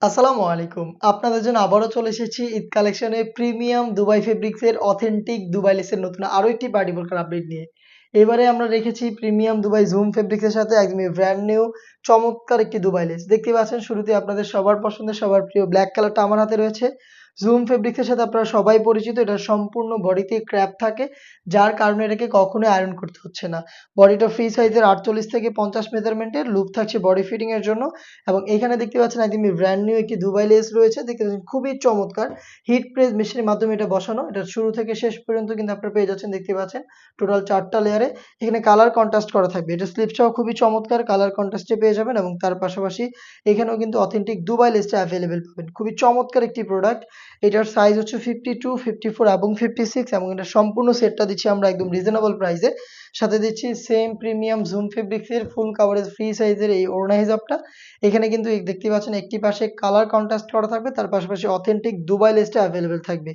আসসালামু আলাইকুম। আপনাদের জন্য আবারও চলে এসেছি ঈদ কালেকশনে প্রিমিয়াম দুবাই ফেব্রিক্স এর অথেন্টিক দুবাই লেসের নতুন আরো একটি পার্টি বোরকার আপডেট নিয়ে। এবারে আমরা রেখেছি প্রিমিয়াম দুবাই জুম ফেব্রিক্স এর সাথে একদমই ব্র্যান্ড নিউ চমৎকার একটি দুবাই লেস। দেখতে পাচ্ছেন শুরুতেই আপনাদের সবার পছন্দের সবার প্রিয় ব্লাক কালারটা আমার হাতে রয়েছে। জুম ফেব্রিক্স এর সাথে আপনারা সবাই পরিচিত। এটা সম্পূর্ণ বডিতে ক্র্যাপ থাকে, যার কারণে এটাকে কখনোই আয়রন করতে হচ্ছে না। বডিটা ফ্রি সাইজের ৪৮ থেকে ৫০ মেজারমেন্টের লুপ থাকছে বডি ফিটিং এর জন্য। এবং এখানে দেখতে পাচ্ছেন একদমই ব্র্যান্ড নিউ একটি দুবাই লেস রয়েছে। দেখতে পাচ্ছেন খুবই চমৎকার। হিট প্রেস মেশিনের মাধ্যমে এটা বসানো। এটা শুরু থেকে শেষ পর্যন্ত কিন্তু আপনারা পেয়ে যাচ্ছেন, দেখতে পাচ্ছেন টোটাল ৪ টা লেয়ারে। এখানে কালার কন্ট্রাস্ট করা থাকবে। এটা স্লিপসটাও খুবই চমৎকার কালার কন্ট্রাস্টে পেয়ে যাবেন এবং তার পাশাপাশি এখানেও কিন্তু অথেন্টিক দুবাই লেসটা এভেইলেবল পাবেন। খুবই চমৎকার একটি প্রোডাক্ট। এটার সাইজ হচ্ছে 52, 54 এবং 56 এবং এটার সম্পূর্ণ সেটটা দিচ্ছি আমরা একদম রিজনেবল প্রাইসে। সাথে দিচ্ছি সেম প্রিমিয়াম জুম ফেব্রিক্স এর ফুল কাভারেজ ফ্রি সাইজের এই ওড়না হিজাবটা। এখানে কিন্তু দেখতে পাচ্ছেন একটি পাশে কালার কন্ট্রাস্ট করা থাকবে, তার পাশাপাশি অথেন্টিক দুবাই লেসটা এভেইলেবল থাকবে।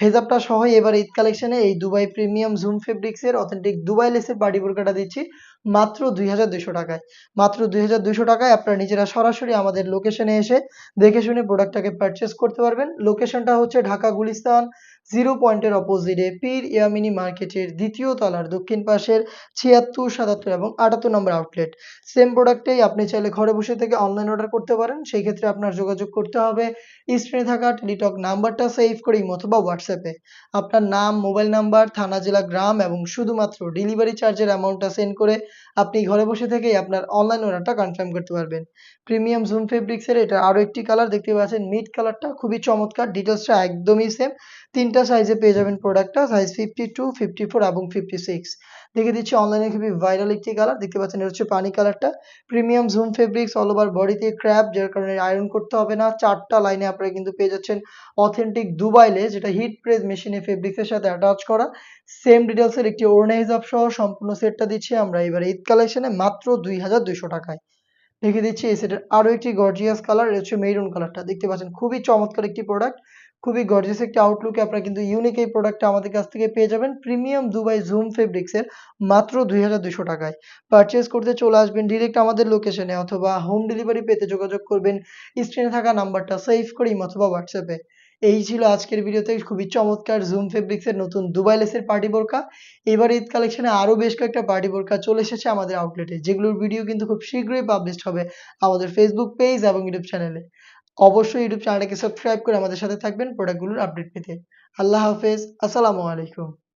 হেজাবটা সহ এবার ঈদ কালেকশনে এই দুবাই প্রিমিয়াম জুম ফেব্রিক্স এর অথেন্টিক দুবাই লেসের পার্টি বোরকাটা দিচ্ছি মাত্র ২,২০০ টাকায়। মাত্র ২,২০০ টাকায় আপনারা নিজেরা সরাসরি আমাদের লোকেশনে এসে দেখে শুনে প্রোডাক্টটাকে পারচেজ করতে পারবেন। লোকেশনটা হচ্ছে ঢাকা গুলিস্তান 0 পয়েন্টের অপোজিটে পীর ইয়ামিনী মার্কেটের ২য় তলার দক্ষিণ পাশের ৭৬, ৭৭ এবং ৭৮ নম্বর আউটলেট। সেম প্রোডাক্টেই আপনি চাইলে ঘরে বসে থেকে অনলাইন অর্ডার করতে পারেন। সেই ক্ষেত্রে আপনার যোগাযোগ করতে হবে স্ক্রিনে থাকা টেলিটক নাম্বারটা সেভ করে ইমো অথবা হোয়াটসঅ্যাপে। আপনার নাম, মোবাইল নাম্বার, থানা, জেলা, গ্রাম এবং শুধুমাত্র ডেলিভারি চার্জের অ্যামাউন্টটা সেন্ড করে আপনি ঘরে বসে থেকেই আপনার অনলাইন অর্ডারটা কনফার্ম করতে পারবেন। প্রিমিয়াম জুম ফেব্রিক্সের এটা আরো একটি কালার দেখতে পাচ্ছেন, মিড কালারটা খুবই চমৎকার। ডিটেইলসটা একদমই সেম। ৩ টা সাইজে পেয়ে যাবেন প্রোডাক্টটা, সাইজ 52, 54 এবং 56। দেখে দিচ্ছি অনলাইনে খুবই ভাইরাল একটি কালার। দেখতে পাচ্ছেন এটা হচ্ছে পানি কালারটা। Premium zoom fabrics all over বডিতে ক্র্যাপ, যার কারণে আয়রন করতে হবে না। ৪ টা লাইনে আপনারা কিন্তু পেয়ে যাচ্ছেন অথেন্টিক দুবাই লেস, যেটা হিট প্রেস মেশিনে ফেব্রিক্সের সাথে অ্যাটাচ করা। সেম ডিটেইলসের একটি ওড়না হিজাব সহ সম্পূর্ণ সেটটা দিচ্ছি আমরা এবার ঈদ কালেকশনে মাত্র ২,২০০ টাকায়। দেখিয়ে দিচ্ছি এই সেটের আরো একটি গর্জিয়াস কালার, এটা হচ্ছে মেরুন কালারটা। দেখতে পাচ্ছেন খুবই চমৎকার একটি প্রোডাক্ট। খুবই গর্জিয়াস একটি আউটলুকে আপনারা কিন্তু ইউনিক এই প্রোডাক্টটা আমাদের কাছ থেকে পেয়ে যাবেন প্রিমিয়াম দুবাই জুম ফেব্রিক্স এর মাত্র ২,২০০ টাকায়। পারচেজ করতে চলে আসবেন ডিরেক্ট আমাদের লোকেশনে অথবা হোম ডেলিভারি পেতে যোগাযোগ করবেন স্ক্রিনে থাকা নাম্বারটা সেভ করে ইমো অথবা হোয়াটসঅ্যাপে। এই ছিল আজকের ভিডিওতে খুবই চমৎকার জুম ফেব্রিক্স এর নতুন দুবাই লেসের পার্টি বোরকা। এবার ঈদ কালেকশনে আরো বেশ কয়েকটা পার্টি বোরকা চলে এসেছে আমাদের আউটলেটে, যেগুলোর ভিডিও কিন্তু খুব শীঘ্রই পাবলিশড হবে আমাদের ফেসবুক পেজ এবং ইউটিউব চ্যানেলে। অবশ্যই ইউটিউব চ্যানেলটাকে সাবস্ক্রাইব করে আমাদের সাথে থাকবেন প্রোডাক্টগুলোর আপডেট পেতে। আল্লাহ হাফেজ। আসসালামু আলাইকুম।